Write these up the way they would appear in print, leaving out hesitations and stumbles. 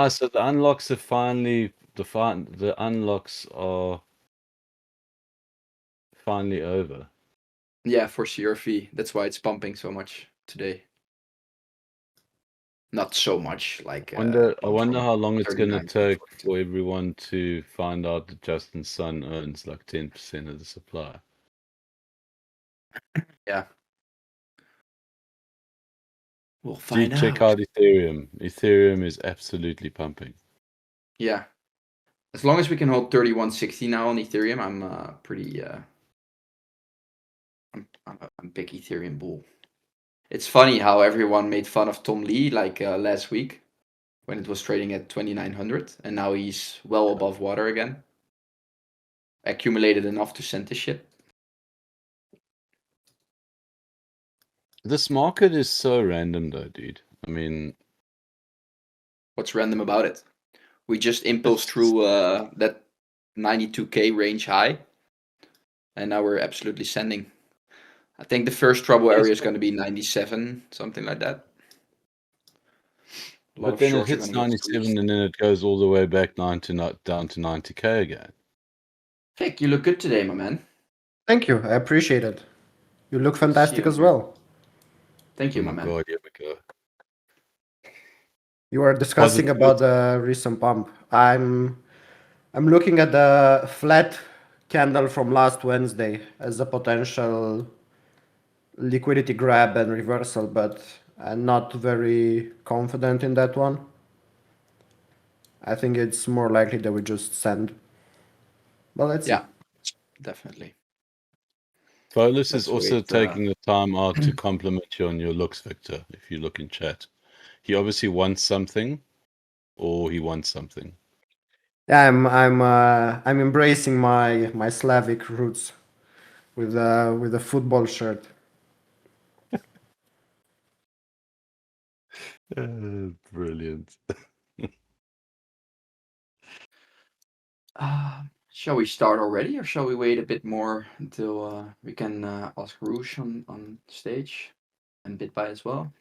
So the unlocks are finally the unlocks are finally over. Yeah, for CRV. That's why it's pumping so much today. Not so much, like I wonder from how long it's going to 39 to take 42. for everyone to find out that Justin's son owns like 10% of the supply. Yeah. We'll Dude, find check out. out Ethereum. Ethereum is absolutely pumping. Yeah. As long as we can hold 3160 now on Ethereum, I'm pretty I'm a big Ethereum bull. It's funny how everyone made fun of Tom Lee like last week when it was trading at 2900, and now he's well above water again. Accumulated enough to send this shit. This market is so random though, dude. I mean, what's random about it? We just impulsed through that 92k range high, and now we're absolutely sending. I think the first trouble area is going to be 97, something like that. A lot but of then it shorts are hits going to get 97 squeezed. and then it goes all the way back down to 90k again. Vic, you look good today, my man. Thank you. I appreciate it. You look fantastic as well. Thank you, Oh my my man. god, here we go. You were discussing about the recent pump. I'm looking at the flat candle from last Wednesday as a potential liquidity grab and reversal, but I'm not very confident in that one. I think it's more likely that we just send. But let's see. Yeah, definitely. Folus Let's is also wait, taking the time out to compliment you on your looks, Victor, if you look in chat. He obviously wants something, or he wants something. Yeah, I'm embracing my Slavic roots with a football shirt. Brilliant. Shall we start already, or shall we wait a bit more until we can ask Rouge on stage and Bitbei as well?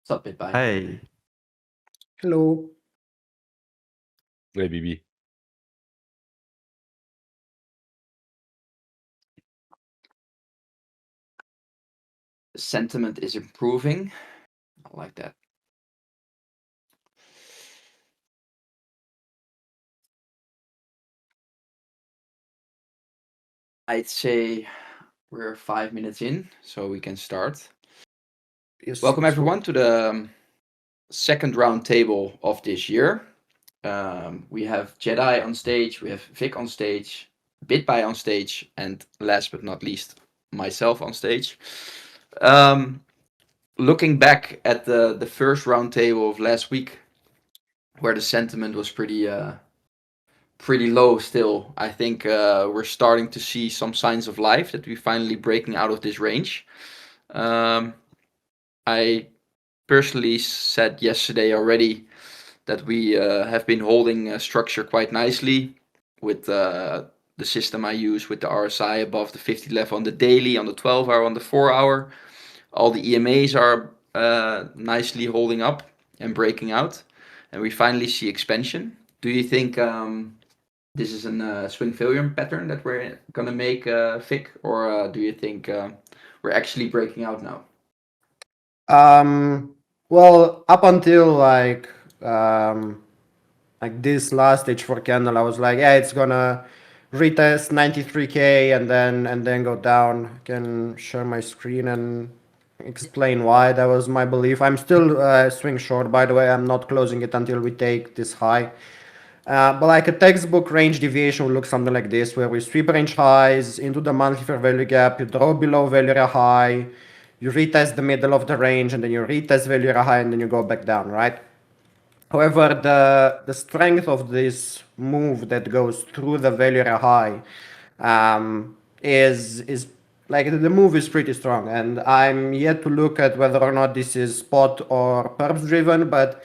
What's up, Bitbei? Hey. Hello. Hey, BB. The sentiment is improving. I like that. I'd say we're 5 minutes in, so we can start. Yes, Welcome yes, everyone to the second round table of this year. We have Jedi on stage, we have Vic on stage, Bitbei on stage, and last but not least, myself on stage. Looking back at the first round table of last week, where the sentiment was pretty low still, I think we're starting to see some signs of life, that we're finally breaking out of this range. I personally said yesterday already that we have been holding structure quite nicely with the system I use with the RSI above the 50 level on the daily, on the 12 hour, on the 4 hour. All the EMAs are nicely holding up and breaking out, and we finally see expansion. Do you think this is a swing failure pattern that we're gonna make, Vic, or do you think we're actually breaking out now? Well, up until like this last H4 candle, I was like, yeah, it's gonna retest 93k and then go down. I can share my screen and explain why. That was my belief. I'm still swing short, by the way. I'm not closing it until we take this high. But like a textbook range deviation will look something like this, where we sweep range highs into the monthly fair value gap, you draw below value area high, you retest the middle of the range, and then you retest value area high, and then you go back down, right? However, the strength of this move that goes through the value area high is like the move is pretty strong, and I'm yet to look at whether or not this is spot or perps driven, but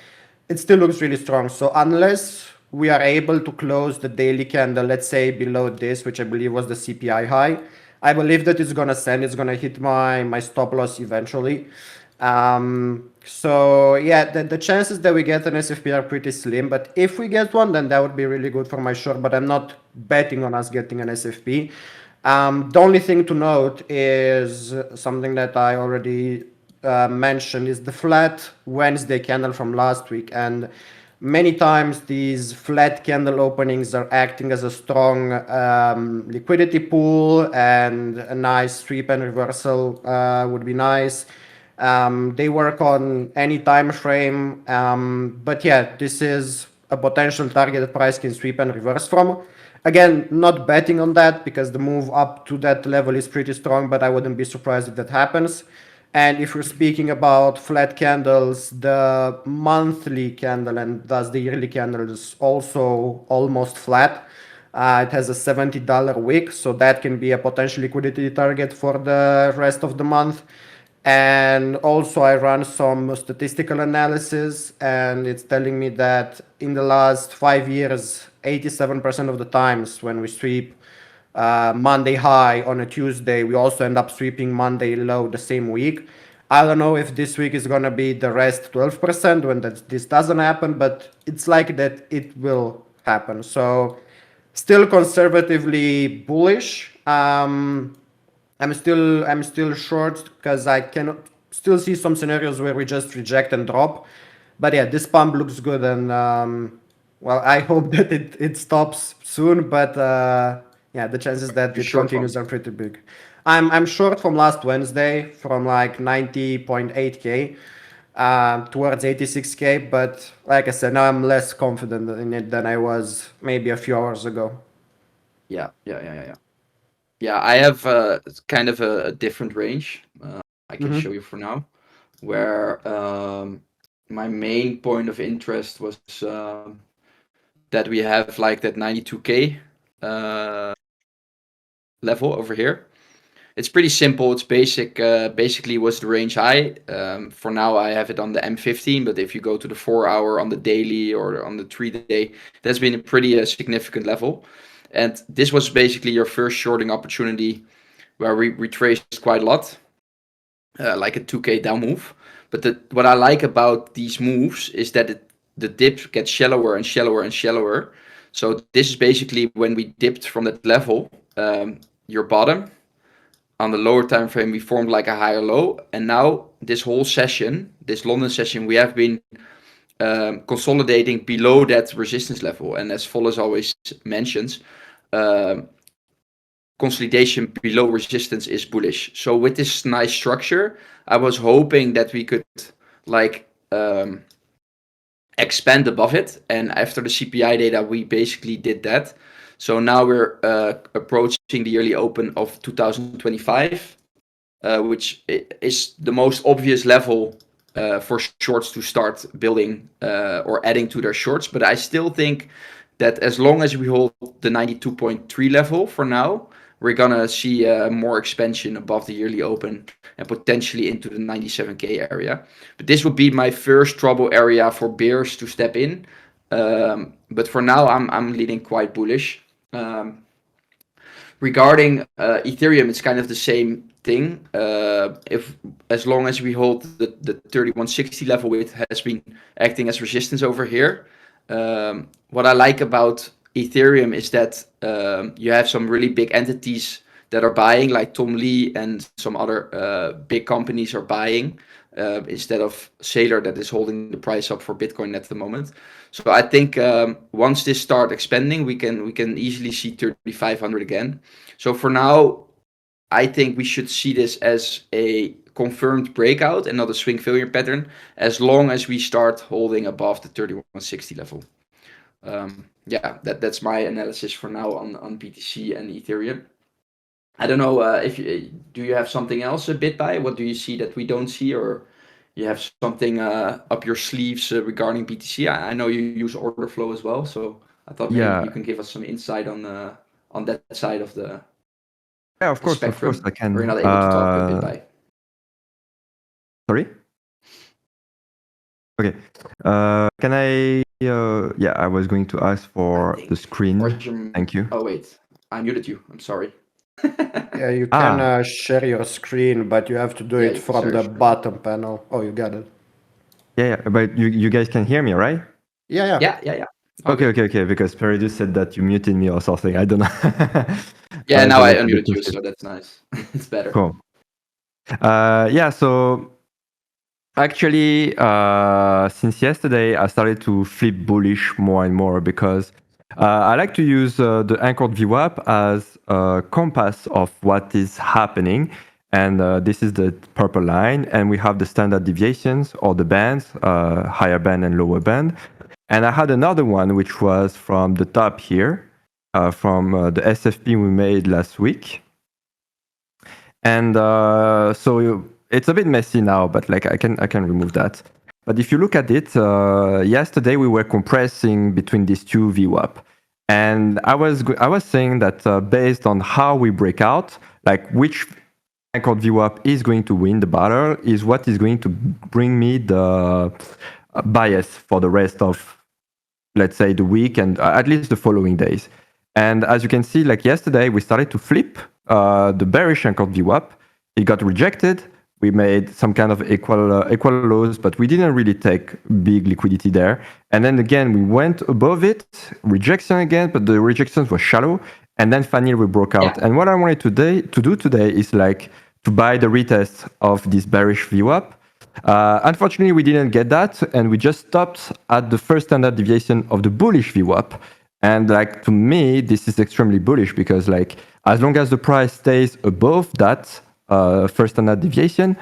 it still looks really strong. So unless we are able to close the daily candle, let's say below this, which I believe was the CPI high, I believe that it's gonna send. It's gonna hit my stop loss eventually. So yeah, the chances that we get an SFP are pretty slim. But if we get one, then that would be really good for my short. But I'm not betting on us getting an SFP. The only thing to note is something that I already mentioned is the flat Wednesday candle from last week. And many times these flat candle openings are acting as a strong liquidity pool, and a nice sweep and reversal would be nice. They work on any time frame, but yeah, this is a potential target that price can sweep and reverse from. Again, not betting on that because the move up to that level is pretty strong, but I wouldn't be surprised if that happens. And if we're speaking about flat candles, the monthly candle and thus the yearly candle is also almost flat. It has a $70 wick, so that can be a potential liquidity target for the rest of the month. And also I run some statistical analysis, and it's telling me that in the last 5 years, 87% of the times when we sweep Monday high on a Tuesday, we also end up sweeping Monday low the same week. I don't know if this week is gonna be the rest 12% when this doesn't happen, but it's like that it will happen. So still conservatively bullish. I'm still short because I can still see some scenarios where we just reject and drop. But yeah, this pump looks good, and well, I hope that it stops soon. But yeah, the chances that You're it short continues from? are pretty big. I'm short from last Wednesday from like 90.8k towards 86k, but like I said, now I'm less confident in it than I was maybe a few hours ago. Yeah. Yeah, I have kind of a different range. I can show Mm-hmm. you for now, where my main point of interest was that we have like that 92k uh, level over here. It's pretty simple. It's basic. Basically, was the range high. For now, I have it on the M15, but if you go to the 4 hour on the daily or on the 3 day, that's been a pretty significant level. And this was basically your first shorting opportunity where we retraced quite a lot, like a 2k down move. But what I like about these moves is that the dip gets shallower and shallower and shallower. So this is basically when we dipped from that level, your bottom on the lower time frame, we formed like a higher low. And now this whole session, this London session, we have been consolidating below that resistance level. And as Follows always mentions, consolidation below resistance is bullish. So with this nice structure, I was hoping that we could like expand above it. And after the CPI data, we basically did that. So now we're approaching the yearly open of 2025, which is the most obvious level for shorts to start building or adding to their shorts. But I still think that as long as we hold the 92.3 level for now, we're gonna see more expansion above the yearly open and potentially into the 97k area. But this would be my first trouble area for bears to step in. But for now, I'm leaning quite bullish. Regarding Ethereum, it's kind of the same thing. If as long as we hold the 3160 level, it has been acting as resistance over here. What I like about Ethereum is that you have some really big entities that are buying, like Tom Lee and some other big companies are buying instead of Sailor that is holding the price up for Bitcoin at the moment. So I think once this start expanding, we can easily see 3,500 again. So for now, I think we should see this as a confirmed breakout and not a swing failure pattern, as long as we start holding above the 3160 level. Yeah, that's my analysis for now on BTC and Ethereum. I don't know if you do you have something else, Bitbei? What do you see that we don't see, or you have something up your sleeves regarding BTC? I know you use order flow as well, so I thought maybe you Yeah, can give us some insight on that side of yeah, the of course, spectrum. I can. Or you're not able to talk Bitbei. Sorry? Okay. Can I? Yeah, I was going to ask for the screen. Thank you. Oh wait, I muted you. I'm sorry. Yeah, you can share your screen, but you have to do Yeah, it you can from share the your screen. bottom panel. Oh, you got it. Yeah, but you guys can hear me, right? Yeah. Yeah. Okay. Okay. Because Perdu said that you muted me or something. I don't know. Yeah, now So I that's a bit unmuted you, confusing. so that's nice. It's better. Cool. Yeah, so actually, since yesterday, I started to flip bullish more and more because I like to use the anchored VWAP as a compass of what is happening. And this is the purple line. And we have the standard deviations or the bands, higher band and lower band. And I had another one, which was from the top here, from the SFP we made last week. And so it's a bit messy now, but like I can remove that. But if you look at it, yesterday we were compressing between these two VWAP, and I was saying that based on how we break out, like which anchored VWAP is going to win the battle is what is going to bring me the bias for the rest of, let's say, the week and at least the following days. And as you can see, like yesterday, we started to flip the bearish anchored VWAP. It got rejected. We made some kind of equal lows, but we didn't really take big liquidity there. And then again, we went above it, rejection again, but the rejections were shallow. And then finally we broke out. Yeah. And what I wanted to do today is like to buy the retest of this bearish VWAP. Unfortunately, we didn't get that, and we just stopped at the first standard deviation of the bullish VWAP. And like to me, this is extremely bullish because like as long as the price stays above that first standard deviation,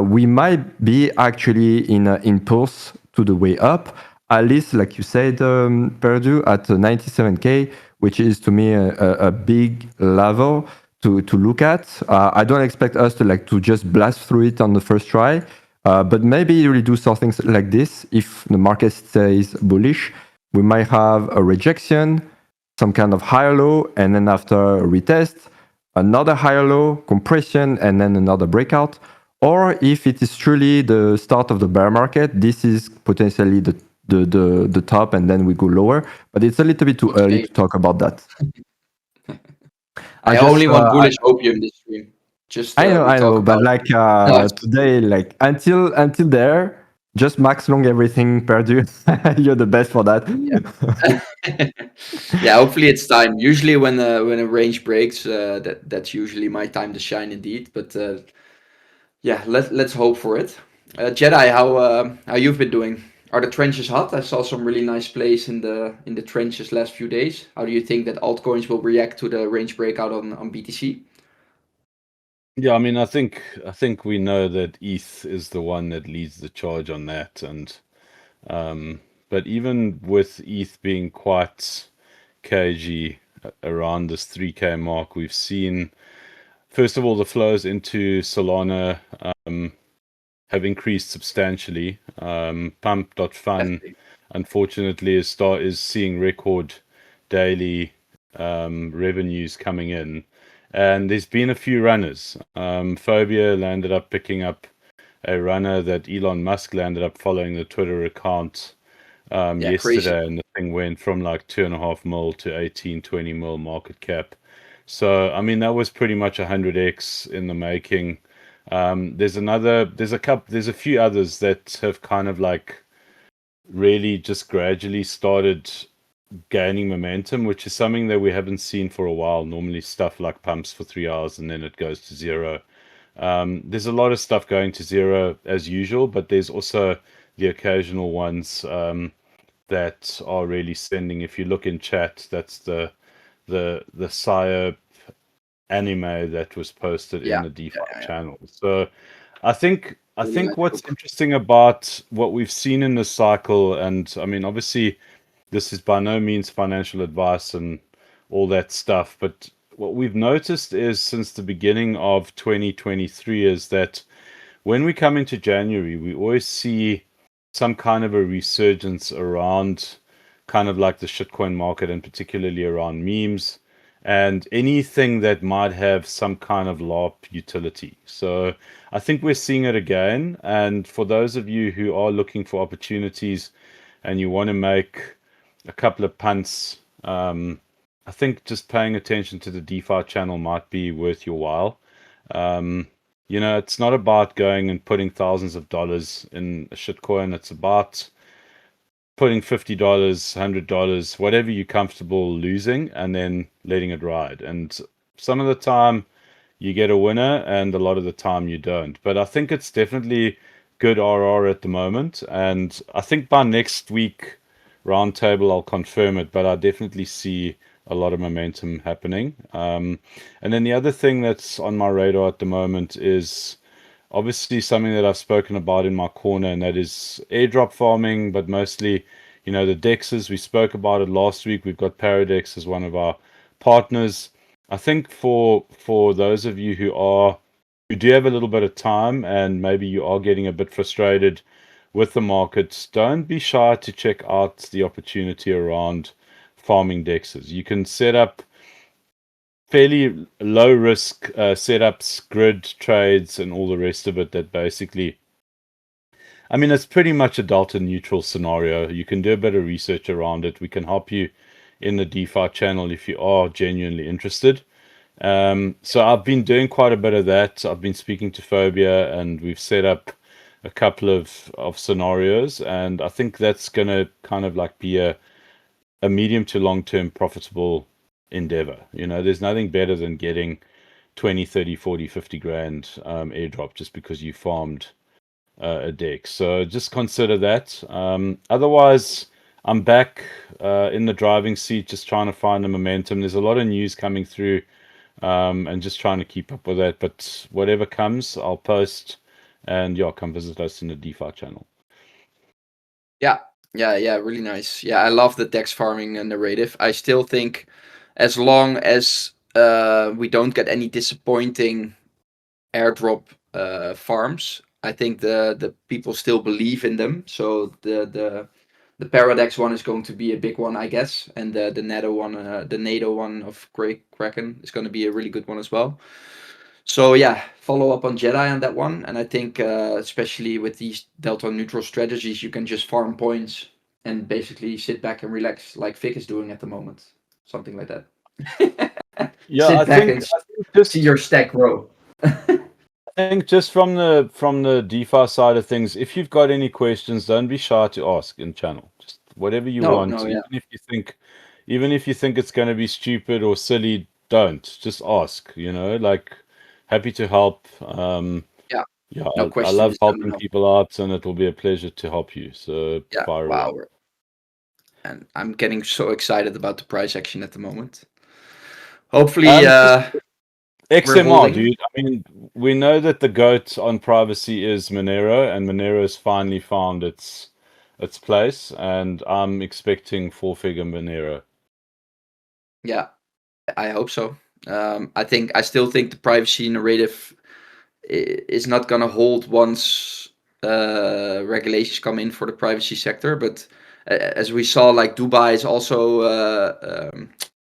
we might be actually in an impulse to the way up. At least, like you said, Perdu at 97K, which is to me a big level to look at. I don't expect us to just blast through it on the first try. But maybe really do something like this. If the market stays bullish, we might have a rejection, some kind of higher low, and then after a retest, another higher low, compression, and then another breakout. Or if it is truly the start of the bear market, this is potentially the top, and then we go lower. But it's a little bit too early to talk about that. I only want bullish opium this stream. Just I know, but like today, like until there, just max long everything, Perdu. You're the best for that. Yeah, hopefully it's time. Usually when a range breaks, that's usually my time to shine indeed. But yeah, let's hope for it. Jedi, how you've been doing? Are the trenches hot? I saw some really nice plays in the trenches last few days. How do you think that altcoins will react to the range breakout on BTC? Yeah, I mean, I think we know that ETH is the one that leads the charge on that, and but even with ETH being quite cagey around this 3K mark, we've seen first of all the flows into Solana have increased substantially. Pump.fun unfortunately is seeing record daily revenues coming in. And there's been a few runners. Phobia landed up picking up a runner that Elon Musk landed up following the Twitter account yesterday. Crazy. And the thing went from like 2.5 mil to 18-20 mil market cap. So, I mean, that was pretty much 100x in the making. There's a few others that have kind of like really just gradually started gaining momentum, which is something that we haven't seen for a while. Normally stuff like pumps for 3 hours and then it goes to zero. There's a lot of stuff going to zero as usual, but there's also the occasional ones that are really sending. If you look in chat, that's the Sire anime that was posted in the DeFi channel. So I think what's interesting about what we've seen in this cycle, and I mean, obviously this is by no means financial advice and all that stuff, but what we've noticed is since the beginning of 2023 is that when we come into January, we always see some kind of a resurgence around kind of like the shitcoin market, and particularly around memes and anything that might have some kind of LARP utility. So I think we're seeing it again. And for those of you who are looking for opportunities and you want to make a couple of punts I think just paying attention to the DeFi channel might be worth your while. It's not about going and putting thousands of dollars in a shitcoin. It's about putting $50, $100, whatever you're comfortable losing, and then letting it ride. And some of the time you get a winner, and a lot of the time you don't. But I think it's definitely good RR at the moment. And I think by next week, Roundtable, I'll confirm it, but I definitely see a lot of momentum happening. And then the other thing that's on my radar at the moment is obviously something that I've spoken about in my corner, and that is airdrop farming, but mostly, the dexes. We spoke about it last week. We've got Paradex as one of our partners. I think for those of you who do have a little bit of time and maybe you are getting a bit frustrated with the markets, don't be shy to check out the opportunity around farming dexes. You can set up fairly low risk setups, grid trades, and all the rest of it that basically, it's pretty much a delta neutral scenario. You can do a bit of research around it. We can help you in the DeFi channel if you are genuinely interested. So I've been doing quite a bit of that. I've been speaking to Phobia, and we've set up a couple of scenarios, and I think that's going to kind of like be a medium to long term profitable endeavor. There's nothing better than getting 20, 30, 40, 50 grand airdrop just because you farmed a deck. So just consider that. Otherwise, I'm back in the driving seat, just trying to find the momentum. There's a lot of news coming through, and just trying to keep up with that. But whatever comes, I'll post, and come visit us in the DeFi channel. Yeah, really nice. Yeah, I love the dex farming narrative. I still think as long as we don't get any disappointing airdrop farms, I think the people still believe in them. So the Paradex one is going to be a big one, I guess, and the NATO one of Kraken is going to be a really good one as well. So yeah, follow up on Jedi on that one, and I think especially with these delta neutral strategies, you can just farm points and basically sit back and relax, like Vic is doing at the moment, something like that. Yeah, Sit I back think and just see your stack grow. I think just from the DeFi side of things, if you've got any questions, don't be shy to ask in channel. Just whatever you want, Yeah. even if you think it's going to be stupid or silly, don't just ask. Like happy to help. Yeah. Yeah, No I question love is done helping now. people out, and it will be a pleasure to help you. So Yeah, fire wow. away. And I'm getting so excited about the price action at the moment. Hopefully, we're XMR, holding. dude. I mean, we know that the GOAT on privacy is Monero, and Monero's finally found its place, and I'm expecting four-figure Monero. Yeah, I hope so. I still think the privacy narrative is not going to hold once regulations come in for the privacy sector. But as we saw, like Dubai is also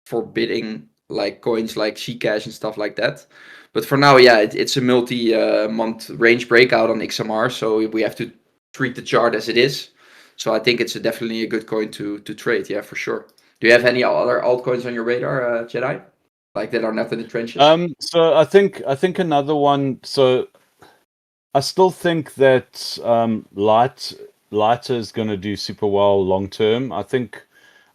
forbidding like coins like Zcash and stuff like that. But for now, yeah, it's a multi-month range breakout on XMR, so we have to treat the chart as it is. So I think it's definitely a good coin to trade. Yeah, for sure. Do you have any other altcoins on your radar, Jedi? Like that are not in the trenches? So I think another one. So I still think that lighter is going to do super well long term. I think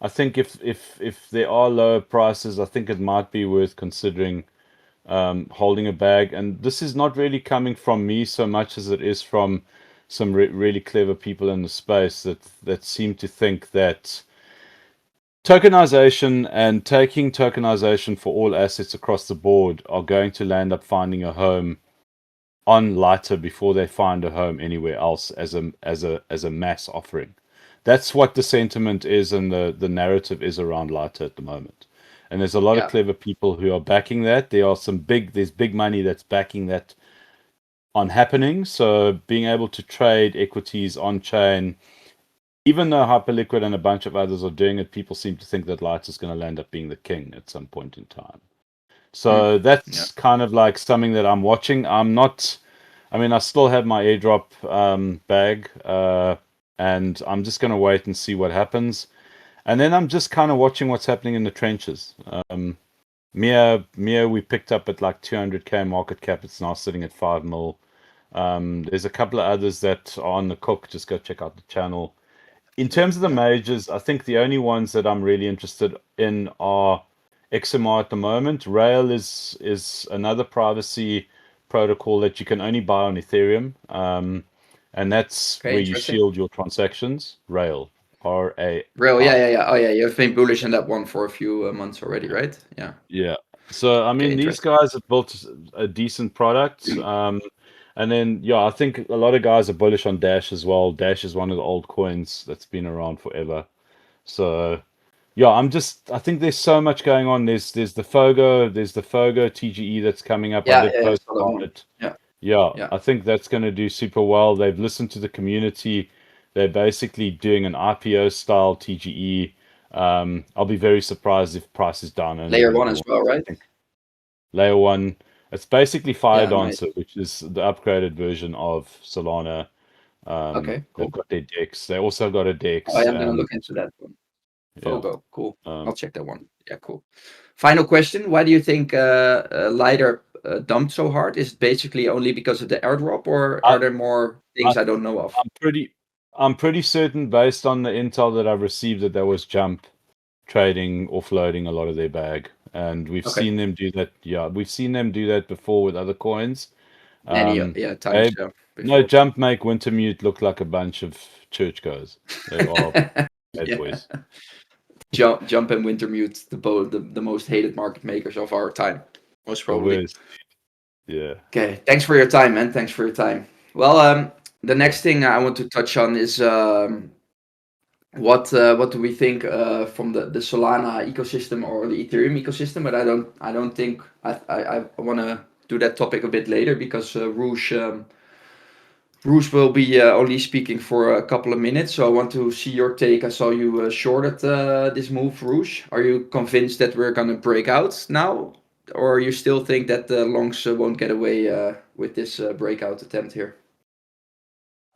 if there are lower prices, I think it might be worth considering holding a bag. And this is not really coming from me so much as it is from some really clever people in the space that seem to think that tokenization and taking tokenization for all assets across the board are going to land up finding a home on lighter before they find a home anywhere else as a mass offering. That's what the sentiment is, and the narrative is around lighter at the moment. And there's a lot of clever people who are backing that. There's big money that's backing that on happening. So being able to trade equities on chain, even though Hyperliquid and a bunch of others are doing it, people seem to think that lighter is going to land up being the king at some point in time. So that's kind of like something that I'm watching. I still have my airdrop bag, and I'm just going to wait and see what happens. And then I'm just kind of watching what's happening in the trenches. Mia, we picked up at like 200k market cap. It's now sitting at 5 mil. There's a couple of others that are on the cook. Just go check out the channel. In terms of the majors, I think the only ones that I'm really interested in are XMR at the moment. Rail is another privacy protocol that you can only buy on Ethereum. And that's Okay, where you interesting. shield your transactions. Rail. R-A. Real, yeah. Oh yeah, you've been bullish on that one for a few months already, right? Yeah. Yeah. So I mean, these interesting. guys have built a decent product. And then yeah, I think a lot of guys are bullish on Dash as well. Dash is one of the old coins that's been around forever. So yeah, I think there's so much going on. There's the Fogo, TGE that's coming up. I did Yeah. post Saw that about one. it. Yeah. Yeah, Yeah. I think that's going to do super well. They've listened to the community. They're basically doing an IPO style TGE. I'll be very surprised if price is down only Layer a one little. as well, right? I think Layer 1, it's basically Fire Yeah, nice. Dancer, which is the upgraded version of Solana. Okay, cool. They've got their DEX. They also got a DEX. I am gonna look into that one. Yeah. Fogo, cool. Um, I'll check that one. Yeah, cool. Final question: why do you think Lighter dumped so hard? Is it basically only because of the airdrop, or I, are there more things I don't know of? I'm pretty certain based on the intel that I've received that there was jump trading, offloading a lot of their bag. And we've Okay. seen them do that. Yeah, we've seen them do that before with other coins. Many times. No, Before. jump make Wintermute look like a bunch of churchgoers. They are bad Yeah. boys. Jump and Wintermute, the most hated market makers of our time, most The probably. worst. Yeah. Okay, thanks for your time, man. Thanks for your time. Well, the next thing I want to touch on is what do we think from the Solana ecosystem or the Ethereum ecosystem? But I don't think I want to do that topic a bit later because Rouge will be only speaking for a couple of minutes. So I want to see your take. I saw you shorted this move, Rouge. Are you convinced that we're gonna break out now, or you still think that the longs won't get away with this breakout attempt here?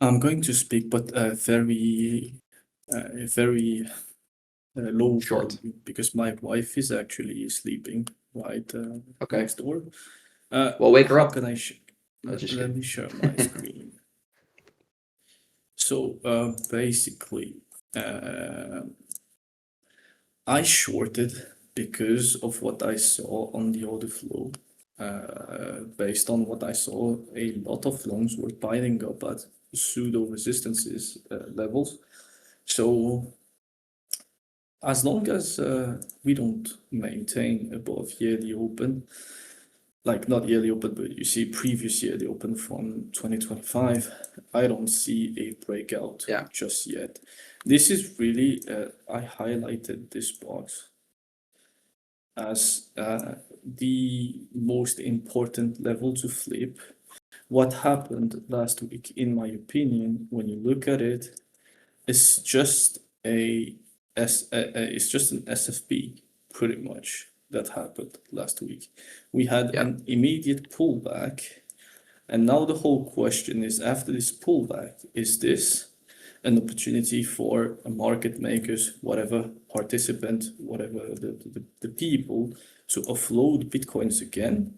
I'm going to speak, but very low Short. volume because my wife is actually sleeping right Okay. next door. Well, wake her How up. can I? No, just Let kidding. me share my screen. So basically, I shorted because of what I saw on the order flow. Based on what I saw, a lot of longs were piling up at pseudo resistances levels. So as long as we don't maintain above yearly open, like not yearly open, but you see previous yearly open from 2025, I don't see a breakout just yet. This is really, I highlighted this box as the most important level to flip. What happened last week, in my opinion, when you look at it, is just it's just an SFP, pretty much, that happened last week. We had an immediate pullback, and now the whole question is, after this pullback, is this an opportunity for market makers, whatever participant, whatever the people, to offload Bitcoins again?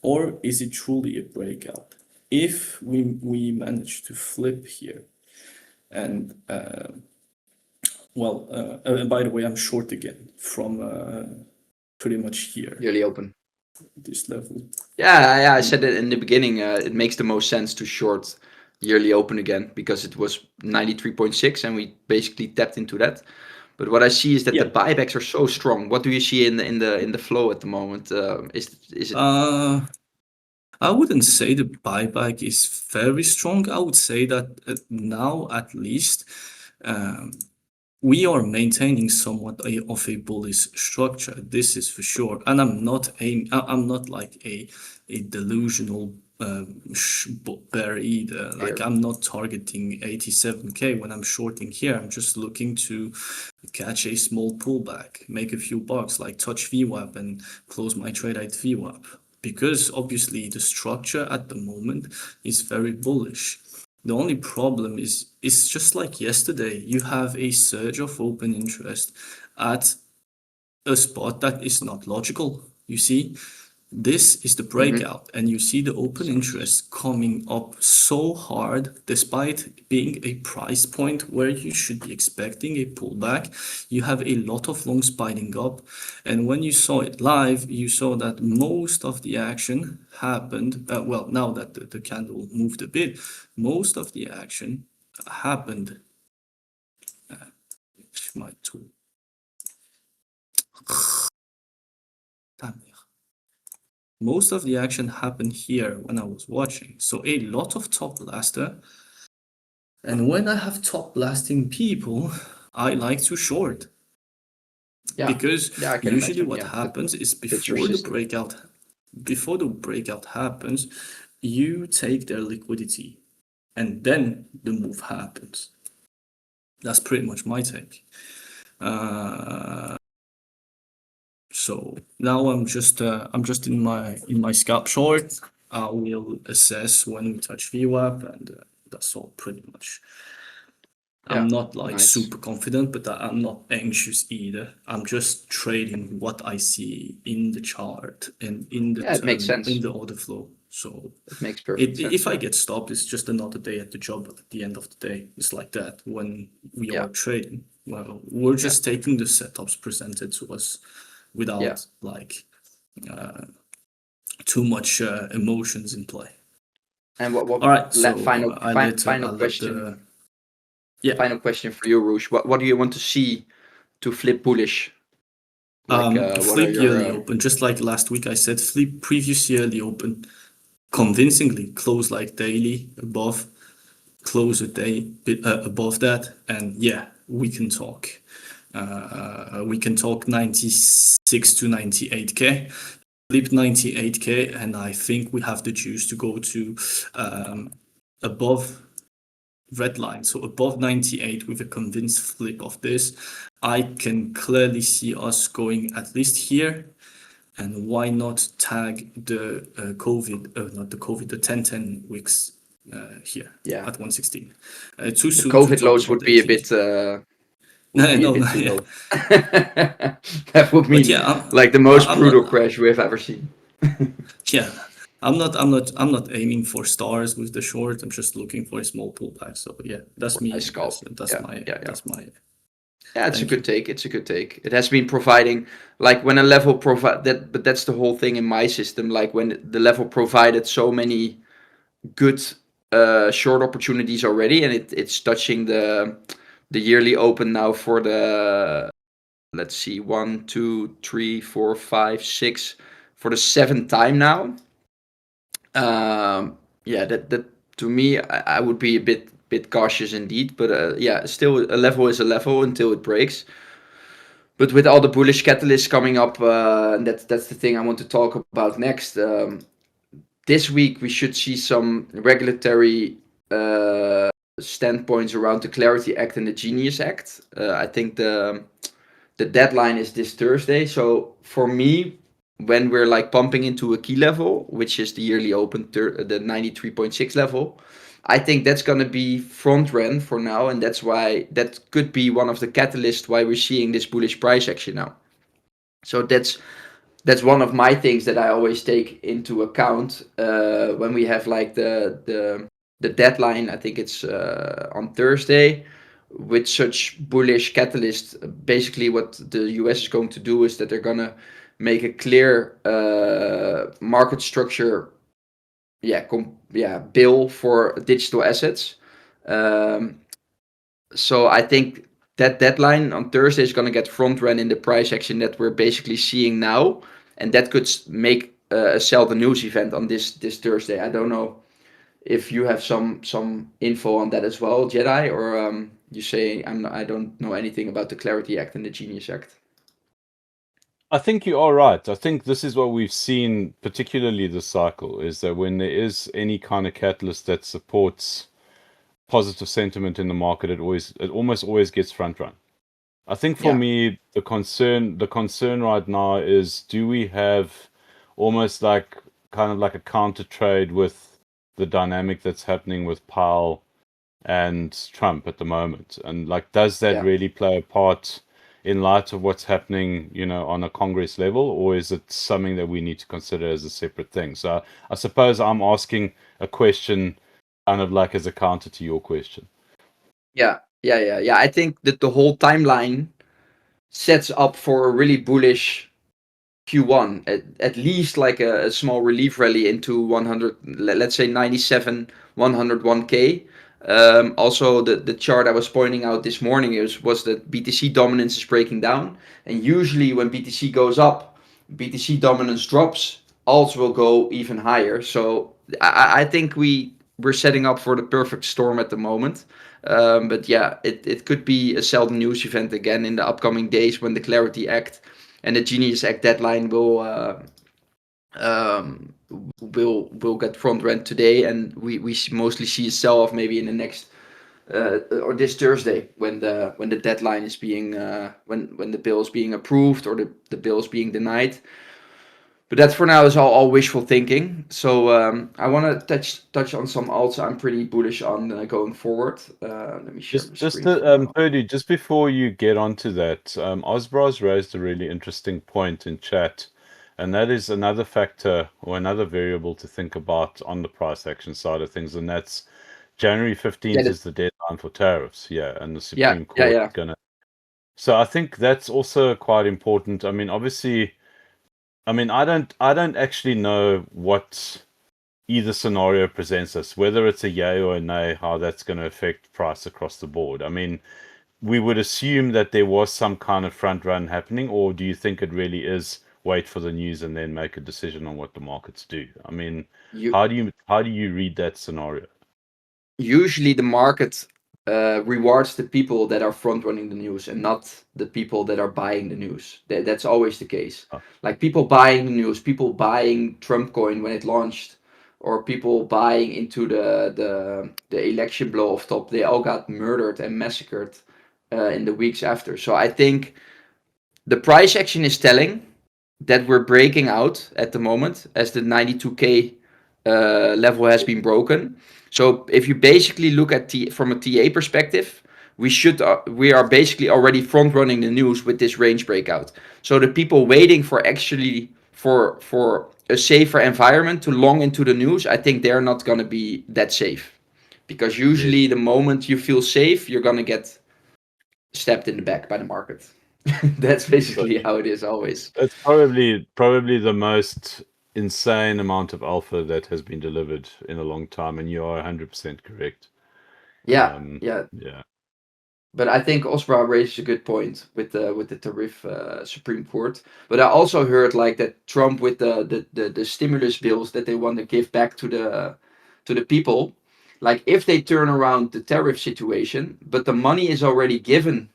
Or is it truly a breakout? If we manage to flip here, and by the way, I'm short again from pretty much here. Yearly open. This level. Yeah, I said it in the beginning. It makes the most sense to short yearly open again because it was 93.6 and we basically tapped into that. But what I see is that the buybacks are so strong. What do you see in the flow at the moment? Is it? I wouldn't say the buyback is very strong. I would say that now at least we are maintaining somewhat of a bullish structure. This is for sure, and I'm not like a delusional bear either. Like I'm not targeting 87k when I'm shorting here. I'm just looking to catch a small pullback, make a few bucks, like touch VWAP and close my trade at VWAP. Because obviously the structure at the moment is very bullish. The only problem is it's just like yesterday. You have a surge of open interest at a spot that is not logical. You see, this is the breakout, and you see the open interest coming up so hard, despite being a price point where you should be expecting a pullback. You have a lot of longs biting up, and when you saw it live, you saw that most of the action happened. Well, now that the candle moved a bit, most of the action happened. My tool. Damn. Most of the action happened here when I was watching. So a lot of top blaster. And when I have top blasting people, I like to short. Yeah. Because Yeah, I can usually imagine, what yeah. happens is Fits your before the system. breakout happens, you take their liquidity and then the move happens. That's pretty much my take. So now I'm just in my scalp short. I will assess when we touch VWAP, and that's all pretty much. I'm Yeah, not like nice. super confident, but I'm not anxious either. I'm just trading what I see in the chart and in the Yeah, it makes sense. in the order flow. So It makes perfect sense. if I get stopped, it's just another day at the job. But at the end of the day, it's like that when we Yeah. are trading. Well, we're just taking the setups presented to us without like too much emotions in play. And what All right, so final I'll let question. Yeah. Final question for you, Rouge. What do you want to see to flip bullish? Like, what are flip your yearly open, just like last week I said, flip previous yearly open convincingly, close like daily above, close a day above that, and yeah, we can talk. We can talk 96 to 98k. Flip 98k, and I think we have the juice to go to above red line, so above 98 with a convinced flip of this. I can clearly see us going at least here, and why not tag the the 10-10 wicks here at 116. Too soon COVID to loads talk would about be a 18. bit No, too low. That would mean like the most brutal crash we've ever seen. Yeah, I'm not aiming for stars with the short. I'm just looking for a small pullback. So yeah, that's me. That's my. Yeah, it's a good take. It's a good take. It has been providing, like when a level provide that, but that's the whole thing in my system. Like when the level provided so many good short opportunities already, and it's touching the yearly open now for the, let's see, 1, 2, 3, 4, 5, 6 for the 7th time now. Yeah, that to me, I would be a bit cautious indeed, but yeah, still a level is a level until it breaks. But with all the bullish catalysts coming up, that's the thing I want to talk about next. This week we should see some regulatory standpoints around the Clarity Act and the Genius Act. I think the deadline is this Thursday. So for me, when we're like pumping into a key level, which is the yearly open, the 93.6 level, I think that's going to be front run for now, and that's why that could be one of the catalysts why we're seeing this bullish price action now. So that's one of my things that I always take into account when we have like the deadline. I think it's on Thursday. With such bullish catalyst, basically what the US is going to do is that they're gonna make a clear market structure, bill for digital assets. So I think that deadline on Thursday is going to get front run in the price action that we're basically seeing now, and that could make a sell the news event on this Thursday. I don't know if you have some info on that as well, Jedi, or you say I don't know anything about the Clarity Act and the Genius Act. I think you are right. I think this is what we've seen, particularly this cycle, is that when there is any kind of catalyst that supports positive sentiment in the market, it almost always gets front run. I think for me, the concern right now is, do we have almost like kind of like a counter trade with the dynamic that's happening with Powell and Trump at the moment. And like, does that Yeah. really play a part in light of what's happening, on a Congress level, or is it something that we need to consider as a separate thing? So I suppose I'm asking a question kind of like as a counter to your question. Yeah. I think that the whole timeline sets up for a really bullish Q1, at least like a small relief rally into 100, let's say 97, 101K. Also, the chart I was pointing out this morning was that BTC dominance is breaking down. And usually when BTC goes up, BTC dominance drops, alts will go even higher. So I think we're setting up for the perfect storm at the moment. But yeah, it could be a seldom news event again in the upcoming days when the Clarity Act and the Genius Act deadline will get front run today, and we mostly see a sell off maybe in the next or this Thursday when the deadline is being when the bill is being approved or the bill is being denied. But that for now is all wishful thinking. So I want to touch on some alts I'm pretty bullish on going forward. Let me share my Just screen. For now. Perdu, just before you get onto that, Osbraz raised a really interesting point in chat, and that is another factor or another variable to think about on the price action side of things, and that's January 15th Yeah, is the deadline for tariffs, and the yeah, Supreme Court yeah. is gonna. So I think that's also quite important. I mean, obviously, I don't actually know what either scenario presents us, whether it's a yay or a nay, how that's going to affect price across the board. I mean, we would assume that there was some kind of front run happening, or do you think it really is wait for the news and then make a decision on what the markets do? I mean, You how do you read that scenario? usually the market rewards the people that are front running the news and not the people that are buying the news. That's always the case. Oh. Like people buying the news, people buying Trump coin when it launched, or people buying into the election blow off top. They all got murdered and massacred in the weeks after. So I think the price action is telling that we're breaking out at the moment as the 92K level has been broken. So if you basically look at from a TA perspective, we are basically already front running the news with this range breakout. So the people waiting for actually for a safer environment to long into the news, I think they're not going to be that safe, because usually Yes. the moment you feel safe, you're going to get stabbed in the back by the market. That's basically how it is always. It's probably the most insane amount of alpha that has been delivered in a long time, and you are 100% correct. Yeah. Yeah. But I think Osbra raises a good point with the tariff Supreme Court. But I also heard like that Trump with the stimulus bills that they want to give back to the people, like if they turn around the tariff situation, but the money is already given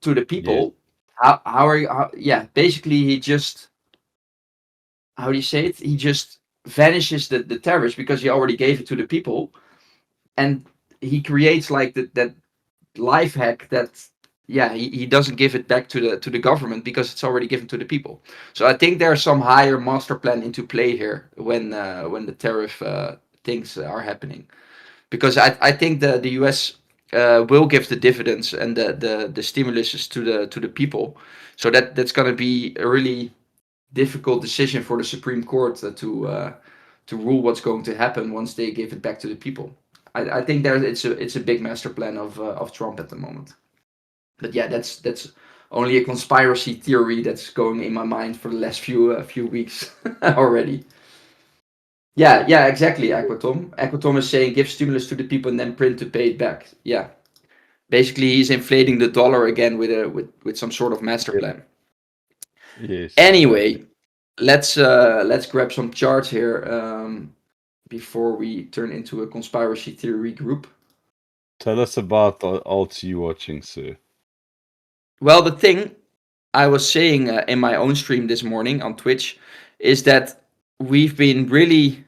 to the Yes. people, yeah, basically he just, how do you say it? He just vanishes the tariffs because he already gave it to the people, and he creates like that life hack that, yeah, he doesn't give it back to the government because it's already given to the people. So I think there's some higher master plan into play here when the tariff things are happening, because I think the US will give the dividends and the stimuluses to the people. So that's going to be a really difficult decision for the Supreme Court to rule what's going to happen once they give it back to the people. I think it's a big master plan of Trump at the moment. But yeah, that's only a conspiracy theory that's going in my mind for the last few weeks already. Yeah, exactly. Aquatom is saying give stimulus to the people and then print to pay it back. Yeah, basically he's inflating the dollar again with some sort of master plan. Yes. Anyway, let's grab some charts here before we turn into a conspiracy theory group. Tell us about the alts you watching, sir. Well, the thing I was saying in my own stream this morning on Twitch is that we've been really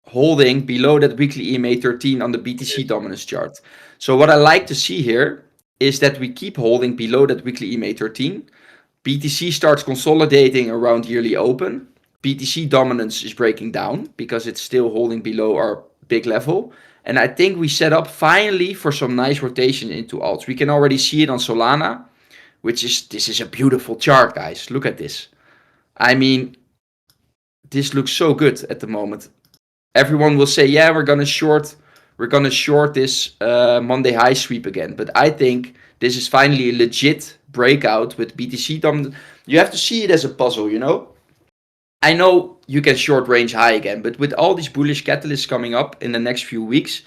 holding below that weekly EMA 13 on the BTC dominance chart. So what I like to see here is that we keep holding below that weekly EMA 13. BTC starts consolidating around yearly open. BTC dominance is breaking down because it's still holding below our big level. And I think we set up finally for some nice rotation into alts. We can already see it on Solana, this is a beautiful chart, guys. Look at this. I mean, this looks so good at the moment. Everyone will say, yeah, we're gonna short this Monday high sweep again. But I think this is finally a legit breakout with BTC dominant. You have to see it as a puzzle, you know? I know you can short range high again, but with all these bullish catalysts coming up in the next few weeks,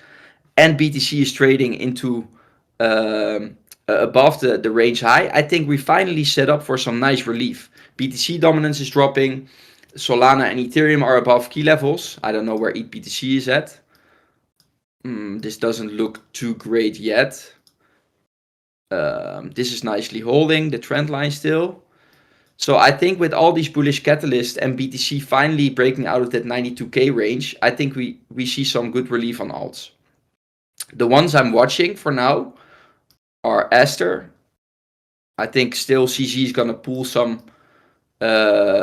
and BTC is trading into above the range high, I think we finally set up for some nice relief. BTC dominance is dropping. Solana and Ethereum are above key levels. I don't know where BTC is at. This doesn't look too great yet. This is nicely holding the trend line still. So I think with all these bullish catalysts and BTC finally breaking out of that 92k range, I think we see some good relief on alts. The ones I'm watching for now are Aster. I think still CZ is gonna pull some Binance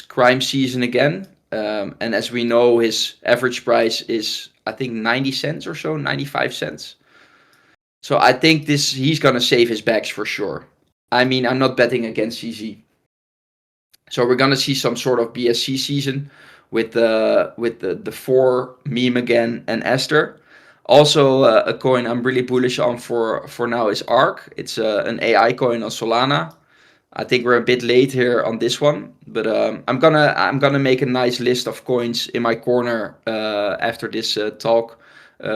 crime season again. And as we know, his average price is, I think, 90 cents or so, 95 cents. So I think he's gonna save his bags for sure. I mean, I'm not betting against CZ. So we're gonna see some sort of BSC season with the 4 meme again and Aster. Also, a coin I'm really bullish on for now is ARK. It's an AI coin on Solana. I think we're a bit late here on this one, but I'm gonna make a nice list of coins in my corner after this talk,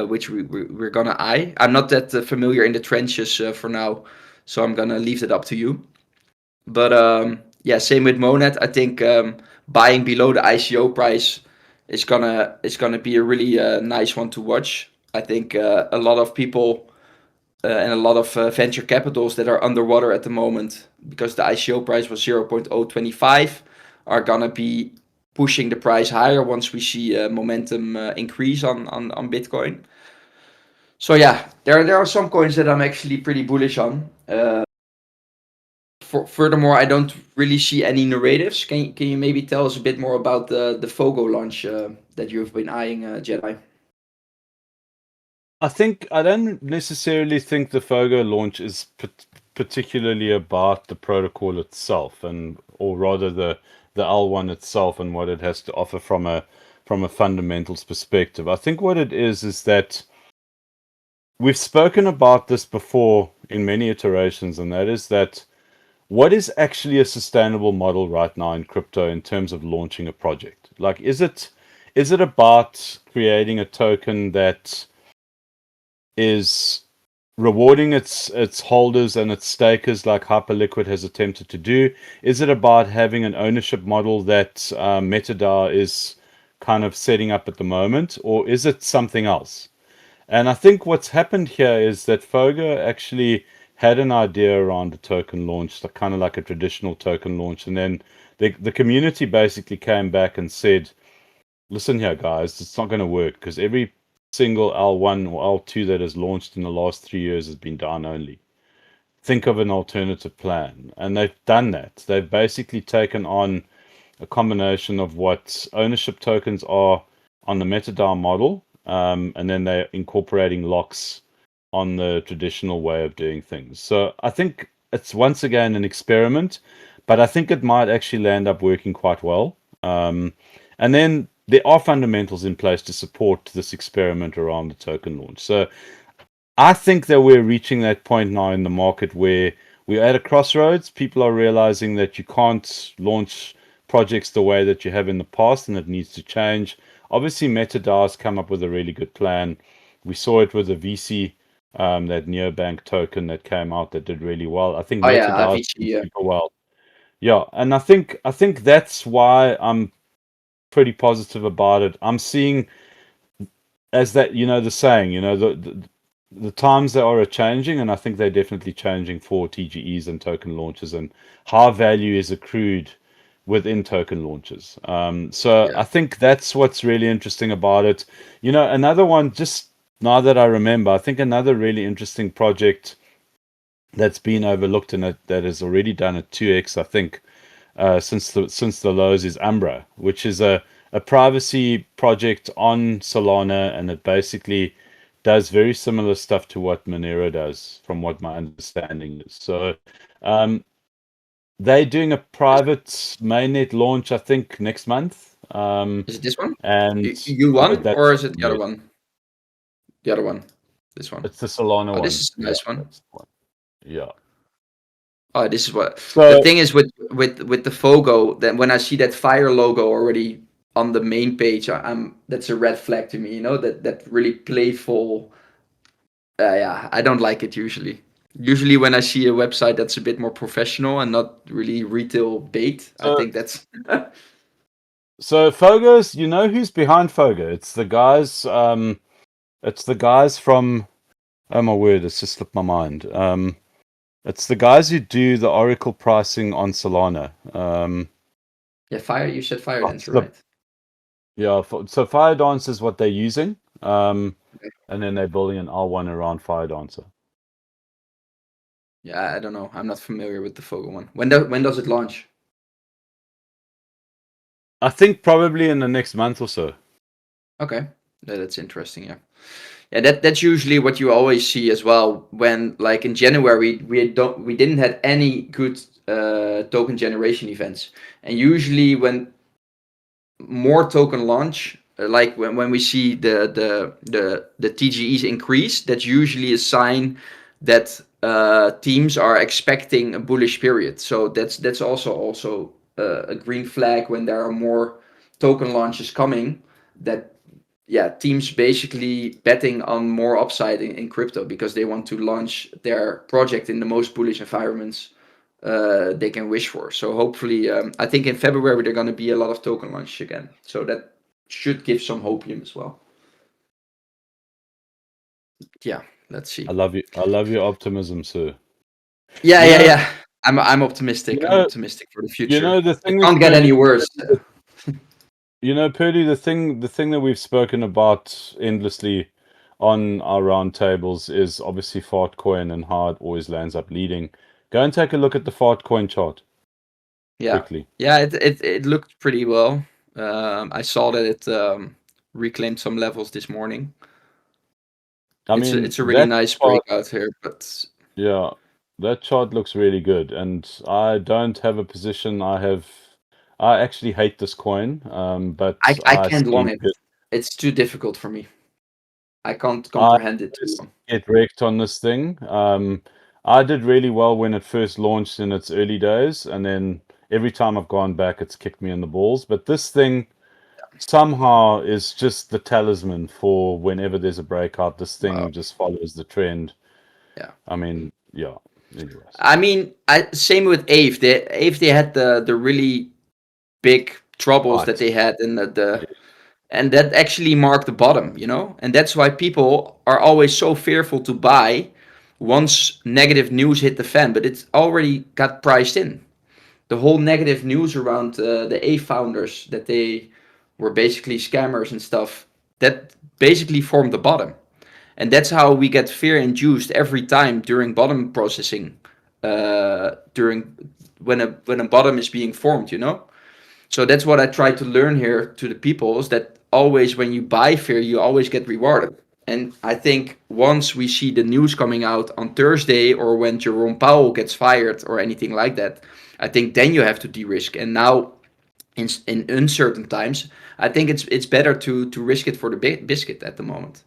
which we're gonna eye. I'm not that familiar in the trenches for now, so I'm gonna leave it up to you. But yeah, same with Monad. I think buying below the ICO price is gonna be a really nice one to watch. I think a lot of people and a lot of venture capitals that are underwater at the moment because the ICO price was 0.025 are gonna be pushing the price higher once we see momentum increase on Bitcoin. So yeah, there are some coins that I'm actually pretty bullish on. Furthermore, I don't really see any narratives. Can you maybe tell us a bit more about the Fogo launch that you've been eyeing, Jedi? I don't necessarily think the Fogo launch is particularly about the protocol itself, or rather the L1 itself and what it has to offer from a fundamentals perspective. I think what it is that we've spoken about this before in many iterations, and that is that what is actually a sustainable model right now in crypto in terms of launching a project? Like, is it about creating a token that is rewarding its holders and its stakers like Hyperliquid has attempted to do? Is it about having an ownership model that MetaDAO is kind of setting up at the moment, or is it something else? And I think what's happened here is that Fogo actually had an idea around a token launch, kind of like a traditional token launch, and then the community basically came back and said, listen here, guys, it's not going to work because every single L1 or L2 that has launched in the last 3 years has been down only. Think of an alternative plan. And they've done that. They've basically taken on a combination of what ownership tokens are on the MetaDAO model, and then they're incorporating locks on the traditional way of doing things. So I think it's once again an experiment, but I think it might actually land up working quite well. And then there are fundamentals in place to support this experiment around the token launch. So I think that we're reaching that point now in the market where we're at a crossroads. People are realizing that you can't launch projects the way that you have in the past, and it needs to change. Obviously, MetaDAO has come up with a really good plan. We saw it with the VC, that neobank token that came out that did really well. I think MetaDAO did super well. Yeah, and I think that's why I'm pretty positive about it. I'm seeing, as that, the saying, the times they are changing, and I think they're definitely changing for TGEs and token launches, and how value is accrued within token launches. I think that's what's really interesting about it. Another one, just now that I remember, I think another really interesting project that's been overlooked and that has already done a 2x, I think, since the lows, is Umbra, which is a a privacy project on Solana, and it basically does very similar stuff to what Monero does, from what my understanding is. So they're doing a private mainnet launch, I think, next month. Is it this one? And U1 that's- or is it the other yeah, one? The other one. This one. it's the Solana Oh, one. this is a nice one. that's the one. Yeah. Oh, this is what So the thing is with the Fogo. That when I see that fire logo already on the main page, that's a red flag to me. You know, that really playful. Yeah, I don't like it usually. Usually, when I see a website that's a bit more professional and not really retail bait, I So- think that's So Fogo's, you know who's behind Fogo? It's the guys. It's the guys from. Oh my word! It's just slipped my mind. It's the guys who do the Oracle pricing on Solana. yeah. Fire. You said fire dancer, the- right? Yeah. So Firedance is what they're using. Okay. And then they're building an R1 around Firedancer. Yeah, I don't know. I'm not familiar with the Fogo one. When does it launch? I think probably in the next month or so. Okay, that's interesting. Yeah, yeah. That's usually what you always see as well. When like in January we didn't have any good token generation events, and usually when more token launch, like when we see the TGEs increase, that's usually a sign that teams are expecting a bullish period. So that's also a green flag when there are more token launches coming. That yeah, teams basically betting on more upside in crypto because they want to launch their project in the most bullish environments they can wish for. So hopefully, I think in February there are going to be a lot of token launches again. So that should give some hopium as well. Yeah, let's see. I love you. I love your optimism, sir. Yeah, You yeah, know- yeah. I'm optimistic. You I'm know- optimistic for the future. You know the It thing can't get any worse. You know, Perdu, the thing that we've spoken about endlessly on our roundtables is obviously Fartcoin and how it always lands up leading. Go and take a look at the Fartcoin chart Yeah, quickly. yeah. It looked pretty well. I saw that it reclaimed some levels this morning. I It's mean, it's a really that nice chart, breakout here, but yeah, that chart looks really good. And I don't have a position. I actually hate this coin, but I can't see long it. good- It's too difficult for me. I can't I comprehend it too just long. get wrecked on this thing. I did really well when it first launched in its early days, and then every time I've gone back, it's kicked me in the balls. But this thing somehow is just the talisman for whenever there's a breakout. This thing Wow. just follows the trend. Yeah. I mean, yeah. Anyways, I mean, same with Ave. They had the really big troubles Right. that they had in and that actually marked the bottom, you know? And that's why people are always so fearful to buy once negative news hit the fan, but it's already got priced in. The whole negative news around the A founders that they were basically scammers and stuff, that basically formed the bottom. And that's how we get fear induced every time during bottom processing, during when a bottom is being formed, you know? So that's what I try to learn here to the people is that always when you buy fear, you always get rewarded. And I think once we see the news coming out on Thursday or when Jerome Powell gets fired or anything like that, I think then you have to de-risk. And now in uncertain times, I think it's better to risk it for the biscuit at the moment.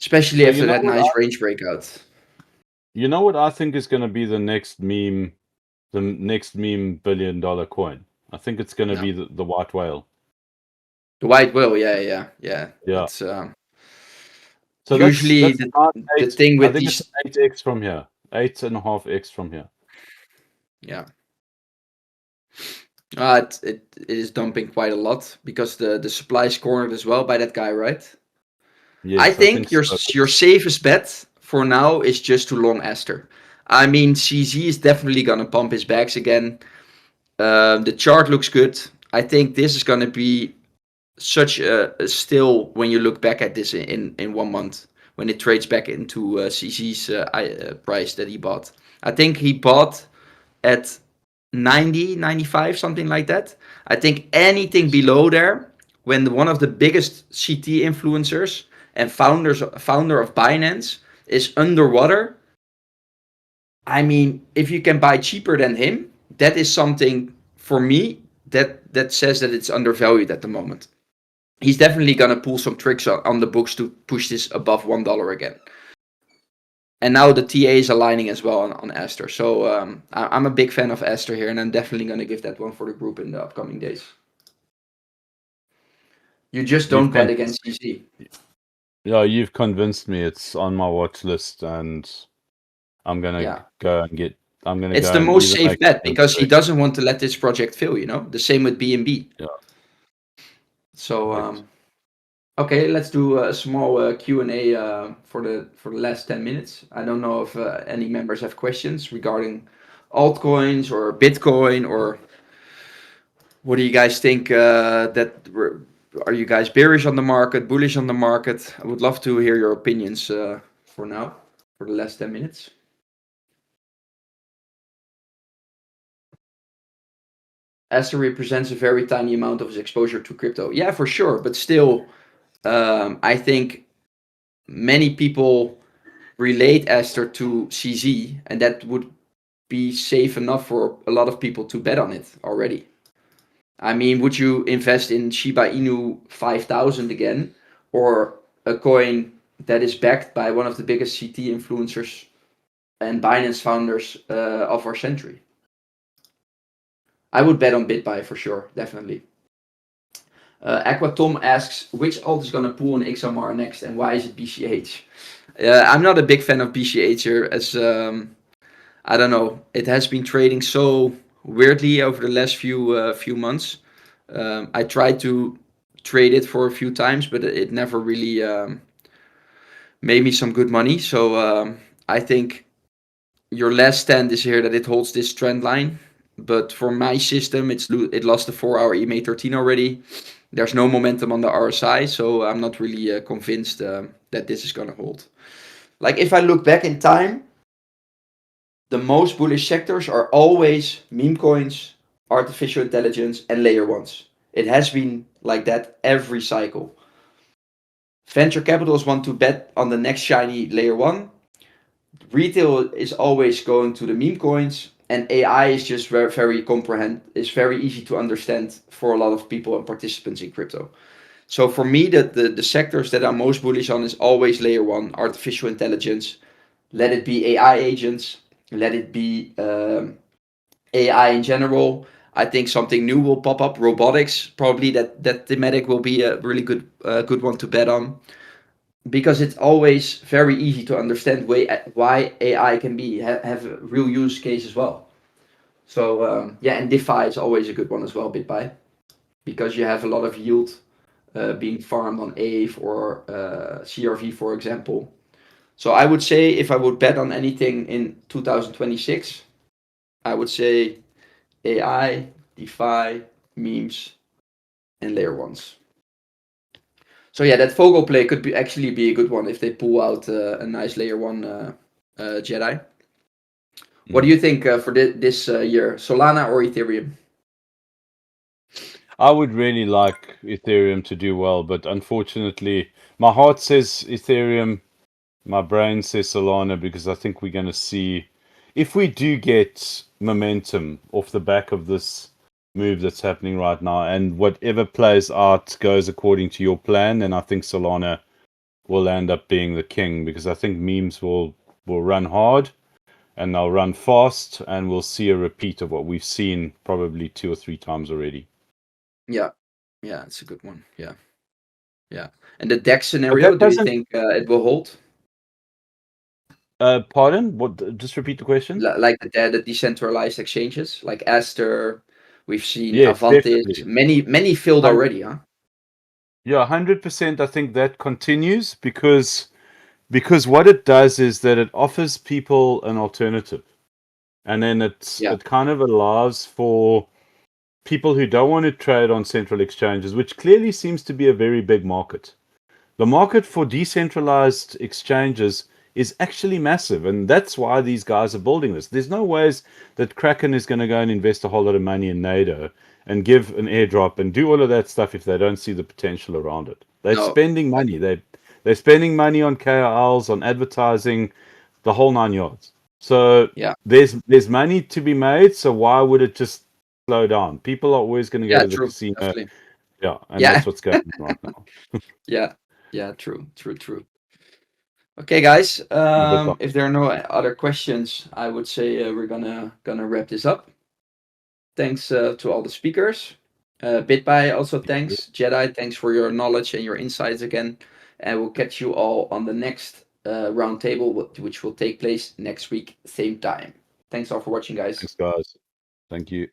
Especially So after you know that what nice range breakout. you know what I think is going to be the next meme $1 billion coin. I think it's going to No. be the white whale. The white whale, yeah. Yeah. It's, So usually that's the about thing I with think these, it's 8x from here. 8.5x from here. yeah. It is dumping quite a lot because the supply is cornered as well by that guy, right? Yes, I think so. your safest bet for now is just to long Aster. I mean, CZ is definitely gonna pump his bags again. The chart looks good. I think this is gonna be such a still when you look back at this in 1 month when it trades back into CZ's price that he bought. I think he bought at 90, 95, something like that. I think anything below there, when one of the biggest CT influencers and founder of Binance is underwater, I mean, if you can buy cheaper than him, that is something for me that says that it's undervalued at the moment. He's definitely gonna pull some tricks on the books to push this above $1 again. And now the TA is aligning as well on Aster. So I'm a big fan of Aster here, and I'm definitely gonna give that one for the group in the upcoming days. You just don't bet against CZ. Yeah, you've convinced me. It's on my watch list, and I'm gonna go and get. I'm gonna. It's go the and most either safe make bet some because he trade- doesn't want to let this project fail. You know, the same with BNB. Yeah. So Correct. okay, let's do a small Q&A for the last 10 minutes. I don't know if any members have questions regarding altcoins or Bitcoin, or what do you guys think? Are you guys bearish on the market, bullish on the market? I would love to hear your opinions for now, for the last 10 minutes. Aster represents a very tiny amount of his exposure to crypto. Yeah, for sure. But still, I think many people relate Aster to CZ, and that would be safe enough for a lot of people to bet on it already. I mean, would you invest in Shiba Inu 5000 again, or a coin that is backed by one of the biggest CT influencers and Binance founders of our century? I would bet on Bitbei for sure, definitely. Aquatom asks, which alt is going to pull on XMR next, and why is it BCH? I'm not a big fan of BCH here, as I don't know. It has been trading so weirdly over the last few months. I tried to trade it for a few times, but it never really made me some good money. So I think your last stand is here that it holds this trend line. But for my system, it lost the 4-hour EMA 13 already. There's no momentum on the RSI, so I'm not really convinced that this is going to hold. Like, if I look back in time, the most bullish sectors are always meme coins, artificial intelligence, and layer ones. It has been like that every cycle. Venture capitalists want to bet on the next shiny layer one. Retail is always going to the meme coins, and AI is just it's very easy to understand for a lot of people and participants in crypto. So for me, the sectors that I'm most bullish on is always layer one, artificial intelligence. Let it be AI agents, let it be AI in general. I think something new will pop up. Robotics, probably that thematic will be a really good one to bet on, because it's always very easy to understand why AI can have a real use case as well. So yeah, and DeFi is always a good one as well, Bitbei, because you have a lot of yield being farmed on AVE or CRV, for example. So I would say, if I would bet on anything in 2026, I would say AI, DeFi, memes, and layer ones. So yeah, that Vogel play could actually be a good one if they pull out a nice layer one Jedi. What do you think for this year, Solana or Ethereum? I would really like Ethereum to do well, but unfortunately, my heart says Ethereum, my brain says Solana, because I think we're going to see, if we do get momentum off the back of this move that's happening right now, and whatever plays out goes according to your plan, then I think Solana will end up being the king, because I think memes will run hard and they'll run fast, and we'll see a repeat of what we've seen probably 2 or 3 times already. Yeah, it's a good one. Yeah. And the DEX scenario, do you think it will hold? Pardon? What? Just repeat the question. Like the decentralized exchanges, like Aster, we've seen Yes, Avantis. definitely. Many failed already, huh? Yeah, 100%. I think that continues because what it does is that it offers people an alternative, and then it kind of allows for people who don't want to trade on central exchanges, which clearly seems to be a very big market. The market for decentralized exchanges is actually massive, and that's why these guys are building this. There's no ways that Kraken is going to go and invest a whole lot of money in NATO and give an airdrop and do all of that stuff if they don't see the potential around it. They're No. spending money. They're spending money on KOLs, on advertising, the whole 9 yards. So Yeah. there's money to be made. So why would it just slow down? People are always going to go Yeah, to the true. casino. Definitely. Yeah, and Yeah. that's what's going on right now. Yeah, true. Okay, guys. but- If there are no other questions, I would say we're gonna wrap this up. Thanks to all the speakers. Bitbei also thanks. Jedi, thanks for your knowledge and your insights again. And we'll catch you all on the next roundtable, which will take place next week, same time. Thanks all for watching, guys. Thanks, guys. Thank you.